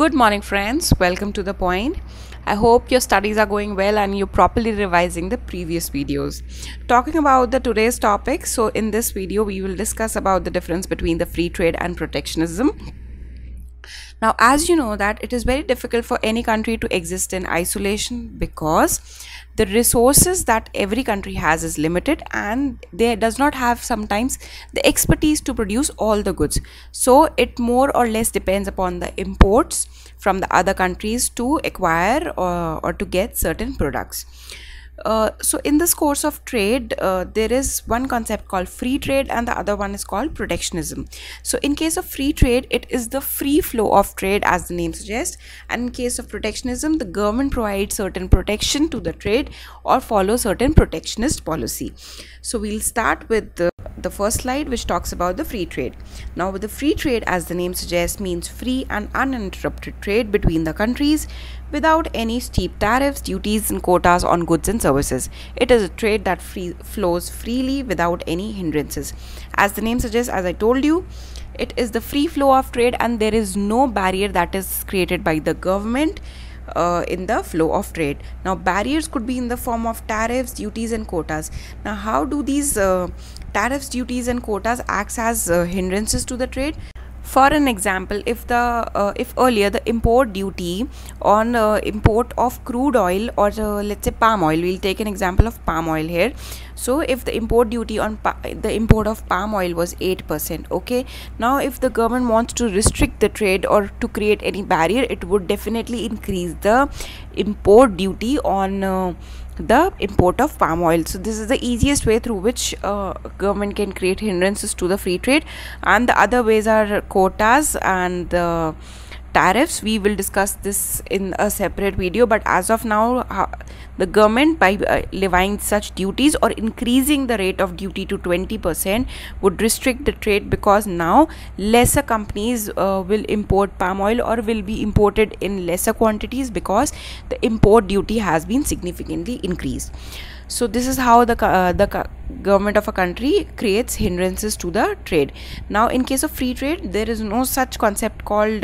Good morning, friends. Welcome to the point. I hope your studies are going well and you're properly revising the previous videos. Talking about the today's topic, so in this video we will discuss about the difference between the free trade and protectionism. Now, as you know that it is very difficult for any country to exist in isolation because the resources that every country has is limited and they does not have sometimes the expertise to produce all the goods. So it more or less depends upon the imports from the other countries to acquire or to get certain products. So in this course of trade, there is one concept called free trade and the other one is called protectionism. So in case of free trade, it is the free flow of trade as the name suggests, and in case of protectionism, the government provides certain protection to the trade or follow certain protectionist policy. So we'll start with the first slide, which talks about the free trade. Now, with the free trade, as the name suggests, means free and uninterrupted trade between the countries without any steep tariffs, duties and quotas on goods and services. It is a trade that flows freely without any hindrances. As the name suggests, as I told you, it is the free flow of trade and there is no barrier that is created by the government in the flow of trade. Now, barriers could be in the form of tariffs, duties and quotas. Now, how do these tariffs, duties and quotas acts as hindrances to the trade? For an example, if earlier the import duty on import of crude oil or let's say palm oil, we'll take an example of palm oil here. So if the import duty on the import of palm oil was 8%, okay, now if the government wants to restrict the trade or to create any barrier, it would definitely increase the import duty on the import of palm oil. So this is the easiest way through which government can create hindrances to the free trade, and the other ways are quotas and the tariffs. We will discuss this in a separate video, but as of now the government by levying such duties or increasing the rate of duty to 20% would restrict the trade, because now lesser companies will import palm oil or will be imported in lesser quantities because the import duty has been significantly increased. So this is how the government of a country creates hindrances to the trade. Now, in case of free trade, there is no such concept called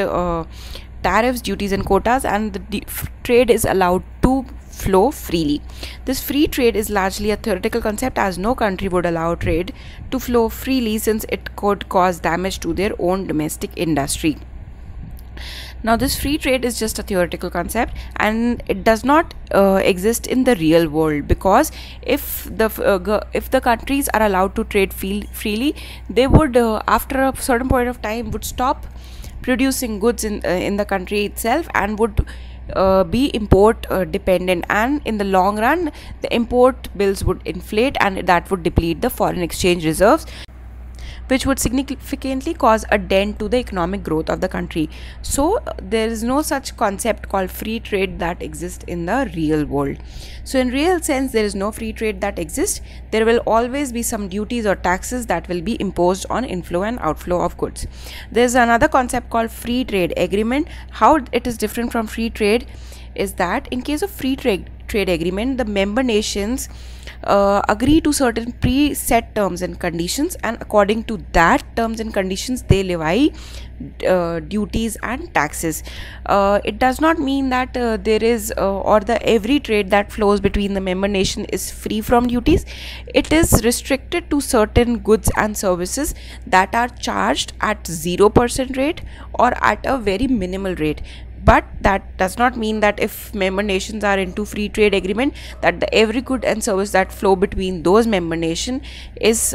tariffs, duties and quotas, and the trade is allowed to flow freely. This free trade is largely a theoretical concept, as no country would allow trade to flow freely since it could cause damage to their own domestic industry. Now, this free trade is just a theoretical concept and it does not exist in the real world, because if the countries are allowed to trade freely, they would after a certain point of time would stop producing goods in the country itself and would be import dependent, and in the long run the import bills would inflate and that would deplete the foreign exchange reserves, which would significantly cause a dent to the economic growth of the country. So there is no such concept called free trade that exists in the real world. So in real sense, there is no free trade that exists. There will always be some duties or taxes that will be imposed on inflow and outflow of goods. There is another concept called free trade agreement. How it is different from free trade is that in case of free trade agreement, the member nations agree to certain preset terms and conditions, and according to that terms and conditions they levy duties and taxes. It does not mean that there is or the every trade that flows between the member nation is free from duties. It is restricted to certain goods and services that are charged at 0% rate or at a very minimal rate. But that does not mean that if member nations are into free trade agreement, that every good and service that flow between those member nation is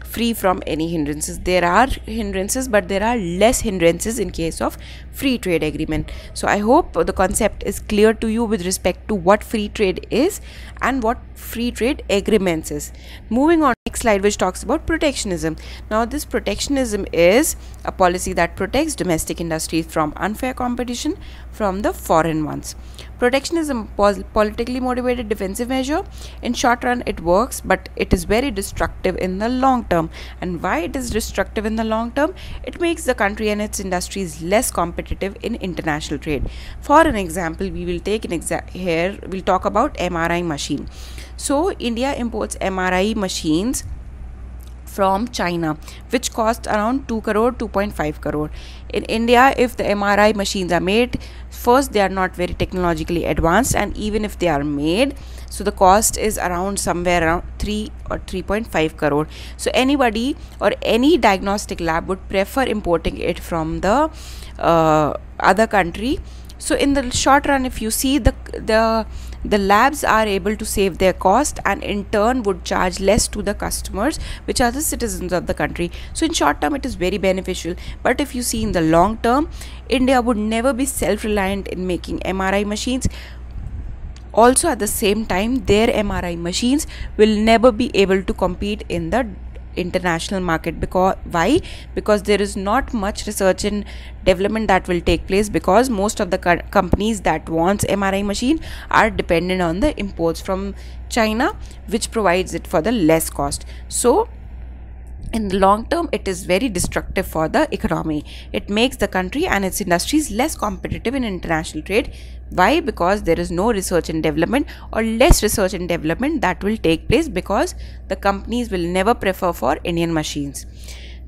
free from any hindrances. There are hindrances, but there are less hindrances in case of free trade agreement. So I hope the concept is clear to you with respect to what free trade is and what free trade agreements is. Moving on, next slide, which talks about protectionism. Now, this protectionism is a policy that protects domestic industries from unfair competition from the foreign ones. Protectionism was politically motivated defensive measure. In short run it works, but it is very destructive in the long term. And why it is destructive in the long term? It makes the country and its industries less competitive in international trade. For an example, we will take an here we'll talk about MRI machine. So India imports MRI machines from China, which cost around 2 crore, 2.5 crore. In India, if the MRI machines are made, first they are not very technologically advanced, and even if they are made, so the cost is around somewhere around 3 or 3.5 crore. So anybody or any diagnostic lab would prefer importing it from the other country. So in the short run, if you see, the labs are able to save their cost and in turn would charge less to the customers, which are the citizens of the country. So in short term it is very beneficial, but if you see in the long term, India would never be self-reliant in making MRI machines. Also at the same time, their MRI machines will never be able to compete in the international market. Because why? Because there is not much research and development that will take place, because most of the companies that wants MRI machine are dependent on the imports from China, which provides it for the less cost. So in the long term, it is very destructive for the economy. It makes the country and its industries less competitive in international trade. Why? Because there is no research and development, or less research and development that will take place, because the companies will never prefer for Indian machines,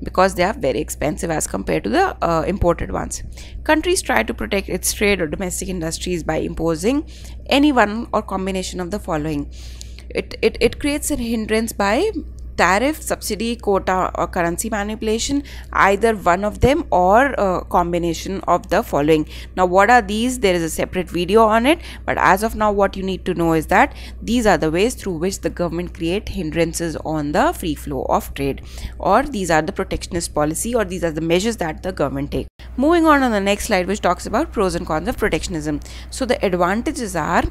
because they are very expensive as compared to the imported ones. Countries try to protect its trade or domestic industries by imposing any one or combination of the following. It creates a hindrance by tariff, subsidy, quota, or currency manipulation, either one of them or a combination of the following. Now what are these? There is a separate video on it, but as of now what you need to know is that these are the ways through which the government create hindrances on the free flow of trade, or these are the protectionist policy, or these are the measures that the government take. Moving on the next slide, which talks about pros and cons of protectionism. So the advantages are,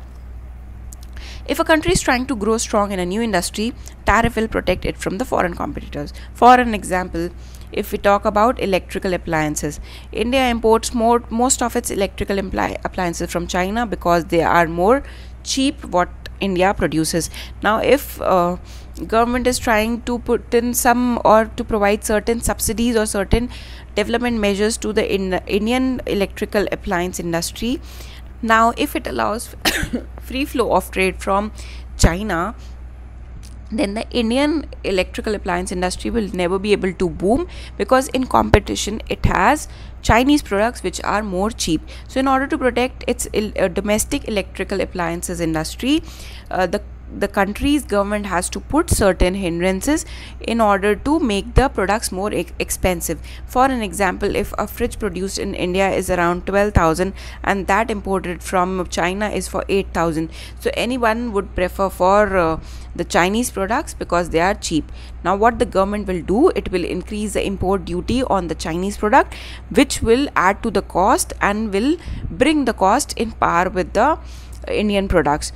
if a country is trying to grow strong in a new industry, tariff will protect it from the foreign competitors. For an example, if we talk about electrical appliances, India imports most of its electrical appliances from China because they are more cheap what India produces. Now if government is trying to put in some, or to provide certain subsidies or certain development measures to the Indian electrical appliance industry, now if it allows free flow of trade from China, then the Indian electrical appliance industry will never be able to boom, because in competition it has Chinese products which are more cheap. So in order to protect its domestic electrical appliances industry, the country's government has to put certain hindrances in order to make the products more expensive. For an example, if a fridge produced in India is around 12,000 and that imported from China is for 8,000, so anyone would prefer for the Chinese products because they are cheap. Now what the government will do, it will increase the import duty on the Chinese product, which will add to the cost and will bring the cost in par with the Indian products.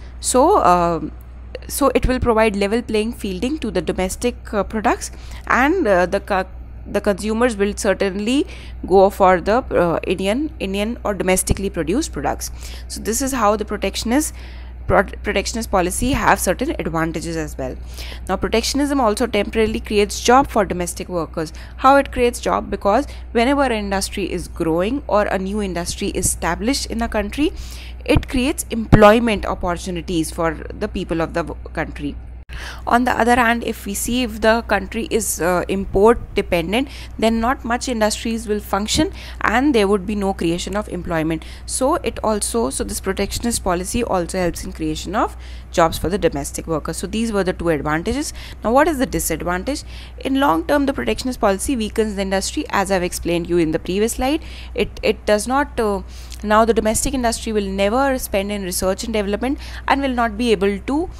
So it will provide level playing fielding to the domestic products, and the consumers will certainly go for the Indian or domestically produced products. So this is how the protectionist policy have certain advantages as well. Now protectionism also temporarily creates job for domestic workers. How it creates job? Because whenever an industry is growing or a new industry is established in a country, it creates employment opportunities for the people of the country. On the other hand, if we see, if the country is import dependent, then not much industries will function and there would be no creation of employment. So this protectionist policy also helps in creation of jobs for the domestic workers. So these were the two advantages. Now what is the disadvantage? In long term, the protectionist policy weakens the industry, as I've explained you in the previous slide. It does not now the domestic industry will never spend in research and development and will not be able to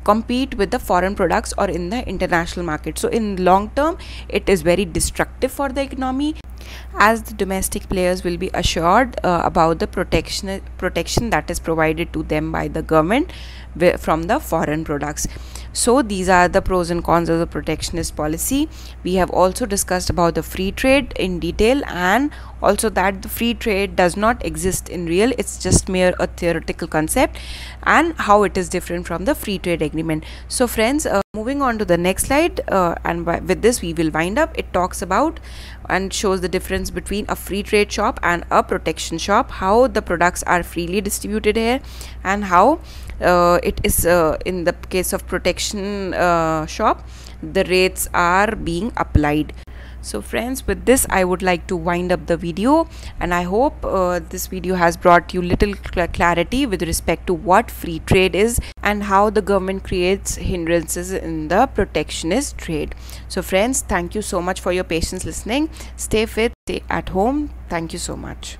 compete with the foreign products or in the international market. So in long term, it is very destructive for the economy, as the domestic players will be assured about the protection that is provided to them by the government from the foreign products. So these are the pros and cons of the protectionist policy. We have also discussed about the free trade in detail, and also that the free trade does not exist in real, it's just mere a theoretical concept, and how it is different from the free trade agreement. So friends, moving on to the next slide, and with this we will wind up. It talks about and shows the difference between a free trade shop and a protection shop, how the products are freely distributed here, and how it is in the case of protection shop, the rates are being applied. So friends, with this I would like to wind up the video, and I hope this video has brought you little clarity with respect to what free trade is and how the government creates hindrances in the protectionist trade. So friends, thank you so much for your patience listening. Stay fit, stay at home. Thank you so much.